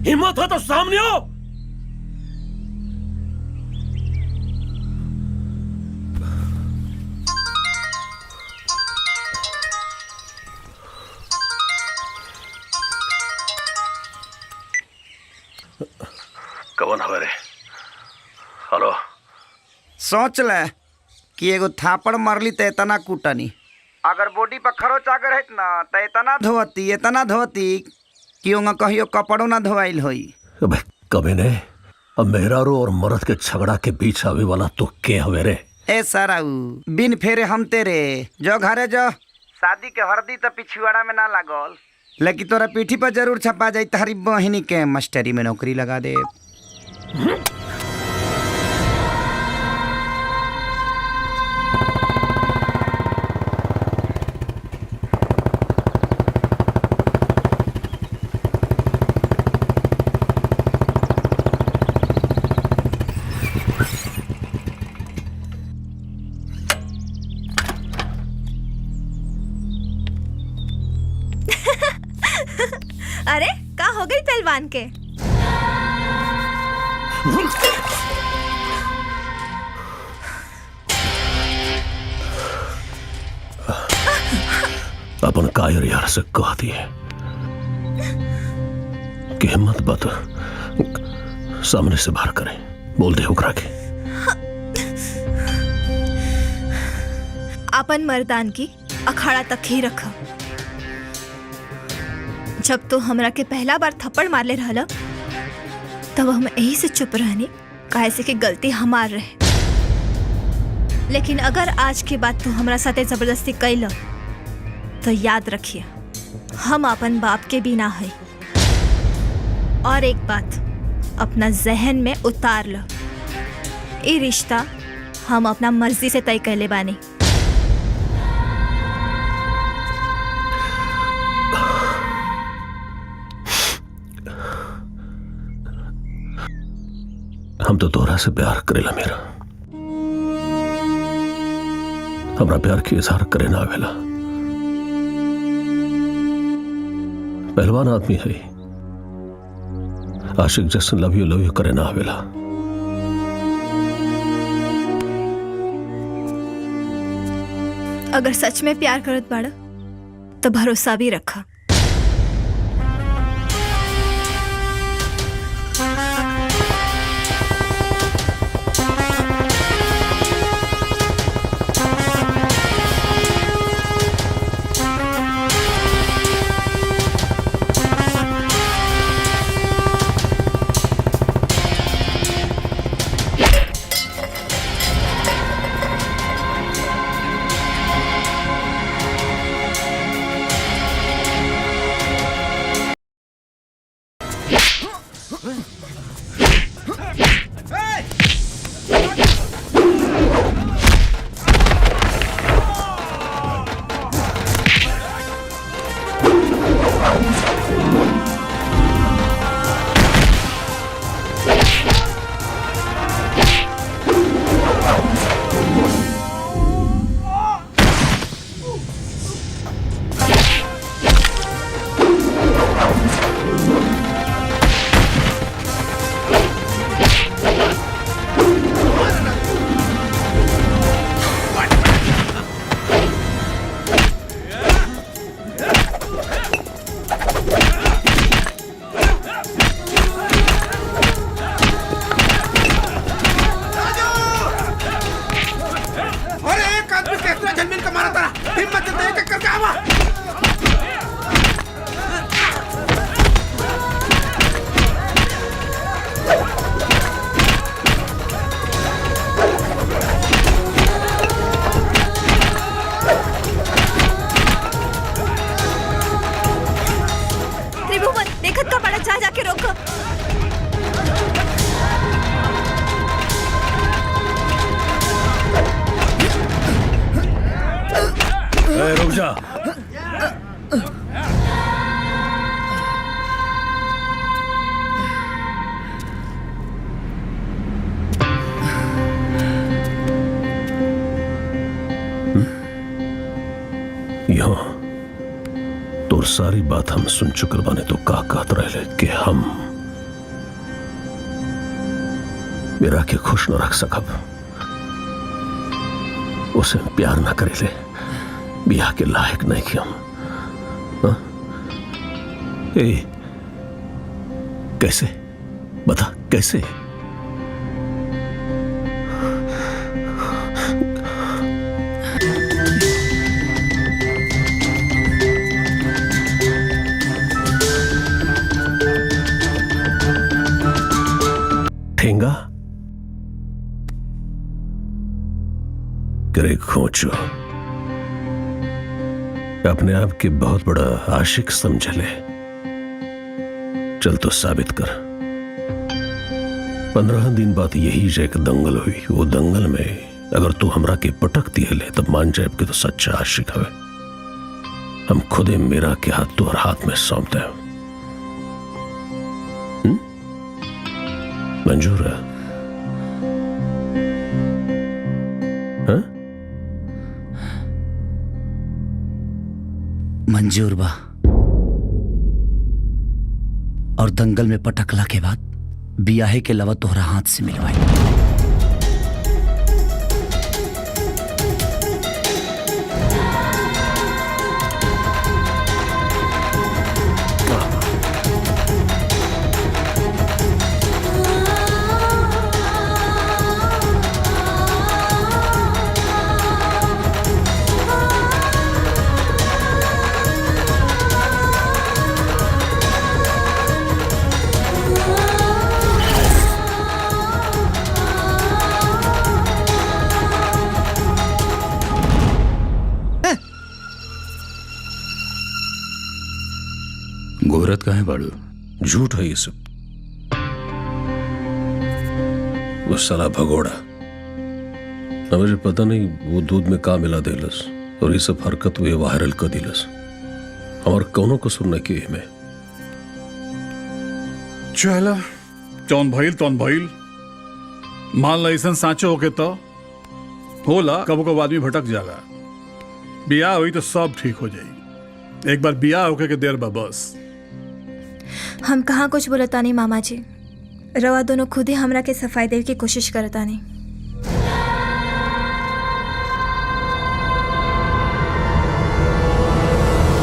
हिम्मत हो तो सामने आओ। कौन हवे रे? हेलो। सोच ले कि एगो थापड़ मारली तो इतना कूटनी, अगर बॉडी पर खरोच आगर है ना तो इतना धोती कि उंगा कहियो कपड़ों ना धोवाइल होई। अबे कभी ने अब मेहरारू और मर्द के झगड़ा के बीच आवे वाला तो के हवे रे? ए सराऊ बिन फेरे हम तेरे जो घरे जो शादी के हरदी तो पिछुआड़ा में ना लागल, लेकिन तोरा पीठी पर जरूर छपा जाई तारी बहिनी के मास्टरी में नौकरी लगा दे। अरे का हो गई पहलवान के? अपन कायर यार से कह दिए कि हिम्मत बात सामने से बाहर करें, बोल दे ओकरा के। अपन मर्दान की अखाड़ा तक ही रखा। जब तो हमरा के पहला बार थप्पड़ मारले रहला तब हम यही से चुप रहनी, काहे से कि गलती हमार रहे। लेकिन अगर आज के बाद तू हमरा साथे जबरदस्ती कैल तो याद रखिए हम अपन बाप के भी ना है। और एक बात अपना जहन में उतार लो, ये रिश्ता हम अपना मर्जी से तय कैले बानी। हम तो तोरा से प्यार करेला मेरा, हमरा प्यार की इजहार करे ना आवेला। पहलवान आदमी है, आशिक जैसे लव यू करे ना आवेला। अगर सच में प्यार करत बाड़ा तो भरोसा भी रखा। रुक जा। यहाँ तोर सारी बात हम सुन चुकल बाने तो का कहत रहे कि हम मेरा के खुश न रख सकब, उसे प्यार न करेले, बियाह के लायक नहीं कि हम। हाँ? ए, कैसे बता कैसे? ठेंगा करे खोचो, अपने आप के बहुत बड़ा आशिक समझ ले। चल तो साबित कर। 15 दिन बाद यही जो एक दंगल हुई, वो दंगल में अगर तू हमरा के पटक दिए तब मान जाए कि तो सच्चा आशिक है। हम खुदे मेरा के हाथ तो हाथ में सौंप दे। मंजूर है? हाँ? मंजूर बा। और दंगल में पटकला के बाद बियाहे के लवा तोहरा हाथ से मिलवाई। गोरत कहाँ है बाड़ू? झूठ है ये सब। वो साला भगोड़ा, अब मुझे पता नहीं वो दूध में का मिला देलस और ये सब हरकत वे वायरल कर दिलस। हमार कौनो कसूर न किए में। चला जौन भइल मान ला ऐसा साँचो होके तो होला। कबो कबो आदमी भटक जाला, बियाह हुई तो सब ठीक हो जाई। एक बार बियाह होके के देर बा बस। हम कहाँ कुछ बोलतानी मामा जी, रवा दोनों खुद ही हमरा के सफाई देवे की कोशिश करतानी।